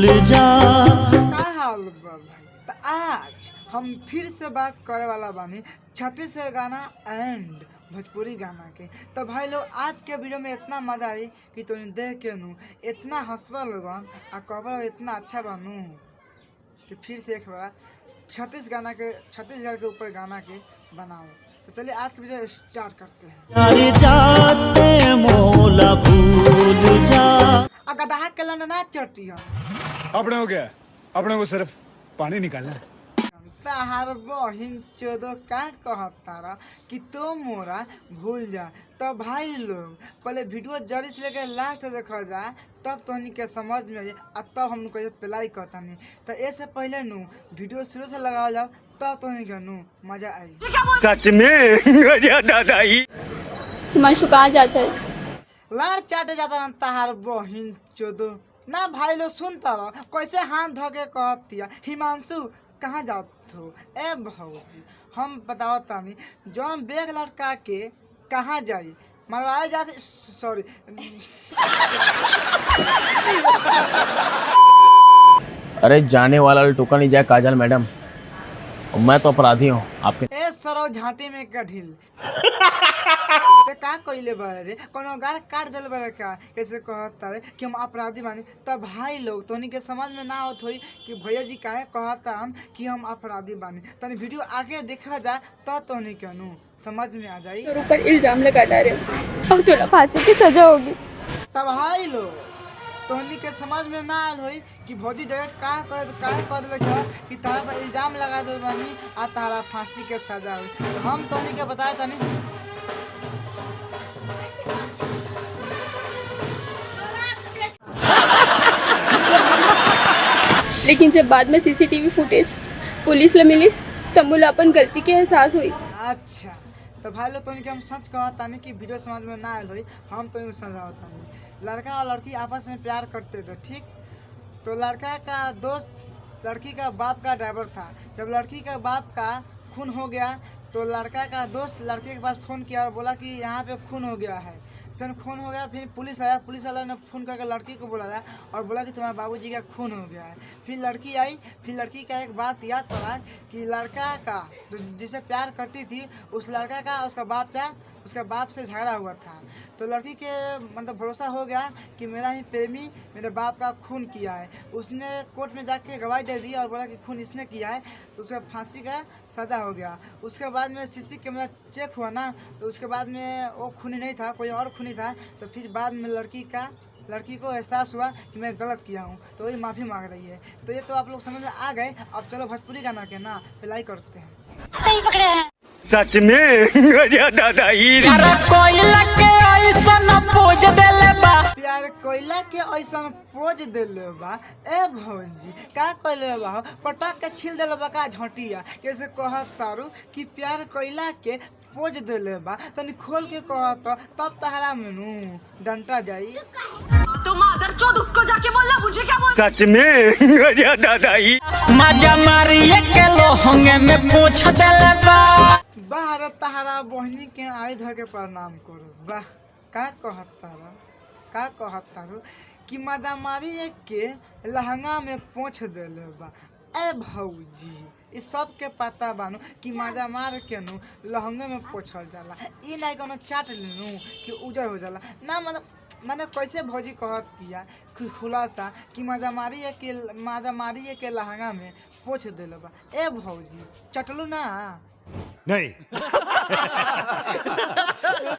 भूल जा। का हाल बा भाई? तो आज हम फिर से बात करे वाला बानी छत्तीसगढ़ गाना एंड भोजपुरी गाना के। तो भाई लोग आज के वीडियो में इतना मजा आई कि तो देख के नू इतना हंसबा लोगन आ कवर इतना अच्छा बनू कि फिर से एक बार छत्तीसगढ़ के ऊपर गाना के बनाओ। तो चलिए आज की वीडियो स्टार्ट करते हैं। यार जाते मोला भूल जा। गधा के लंड ना चटी अपने हो गया, अपने को सिर्फ पानी निकालना है। ताहार बहिन चोदो का कहतारा कि तो मोरा भूल जा। तो भाई लोग पहले वीडियो जल्दी से लेकर लास्ट देखा जाए तब तो के समझ में आई और तब हम कैसे प्लाई कहता नहीं। तो ऐसे पहले नू वीडियो शुरू से लगा जाओ तब तो के नू मजा आई। सच में दादाई हिमांशु कहाँ जाता है? लाड़ चाटे जाता ना ताहार बहिन चोदो ना। भाई लोग सुनता रहो कैसे हाथ धो के कहतिया हिमांशु कहाँ जात हो? ए भौजी हम बतावता नहीं जौन बेग लड़का के कहाँ जाई मरवाए जाते सॉरी। अरे जाने वाला टोका नहीं जाए काजल मैडम, मैं तो अपराधी हूँ आपके। ए सरो झांटी में कढिल ते का कइले बारे कोनो गार काट देल बारे का कैसे कहता है कि हम अपराधी बानी। तब भाई लोग तोनी के समझ में ना आवत होई कि भैया जी काहे कहता कि हम अपराधी बानी। तनी वीडियो आगे देखा जाए तो तोनी के नु समझ में आ जाई। तेरे ऊपर इल्जाम लगा डाले और तुला फांसी की सजा होगी। तब भाई लोग तोहनी के समझ में ना आयल होई कि भौजी डायरेक्ट काहे कर देले कि तारा पर इल्जाम लगा दे बानी आ तारा फांसी के सजा हुई। तो हम तोहनी के बताए तनी लेकिन जब बाद में सीसीटीवी फुटेज पुलिस ला मिलिस तब मुला अपन गलती के एहसास हुई। अच्छा तो भाई लोग तोहनी के हम सच कहता नहीं कि वीडियो समझ में ना आयल होई हम तो यूँ समझाता नहीं। लड़का और लड़की आपस में प्यार करते थे ठीक। तो लड़का का दोस्त लड़की का बाप का ड्राइवर था। जब लड़की का बाप का खून हो गया तो लड़का का दोस्त लड़के के पास फ़ोन किया और बोला कि यहाँ पे खून हो गया है। फिर खून हो गया फिर पुलिस आया, पुलिस वाला ने फ़ोन करके लड़की को बुलाया और बोला कि तुम्हारे बाबूजी का खून हो गया है। फिर लड़की आई, फिर लड़की का एक बात याद पड़ा कि लड़का का जिसे प्यार करती थी उस लड़का का उसका बाप से झगड़ा हुआ था। तो लड़की के मतलब भरोसा हो गया कि मेरा ही प्रेमी मेरे बाप का खून किया है। उसने कोर्ट में जाके गवाही दे दी और बोला कि खून इसने किया है तो उसका फांसी का सज़ा हो गया। उसके बाद में सीसी कैमरा चेक हुआ ना तो उसके बाद में वो खूनी नहीं था, कोई और खूनी था। तो फिर बाद में लड़की को एहसास हुआ कि मैं गलत किया हूँ तो वही माफ़ी मांग रही है। तो ये तो आप लोग समझ में आ गए। अब चलो भोजपुरी गाना के ना प्लाई करते हैं। सही पकड़े हैं। सच में दादाई प्यार कोयला के ऐसा पोज दिले बा। ए भौजी का कोयले बा पटक के छील दिले बा का झटिया कैसे कहत तारू कि प्यार कोयला के पोज दिले बा। तनी खोल के कहत तब तहरा मेनू डंटा जाई। तो मादर चोद उसको जाके बोलना मुझे क्या बोल। सच में दादाई मजा मारिए के लोहंगे में पूछ देले बा। बाहर तहरा बहनी के आड़ी धर के प्रणाम करो। वाह का कहत तारू कि मजा मारी के लहंगा में पोछ देले बा। ए भौजी इस सब के पता बानू कि मजा मार के नू लहंगे में पोछल जाला। ई नहीं कोनो चाट लेनू कि उजर हो जाला ना। मैंने कैसे भौजी कहत दिया खुलासा कि मजा मारी के लहंगा में पोछ देले बा। ए भौजी चटलू ना नहीं।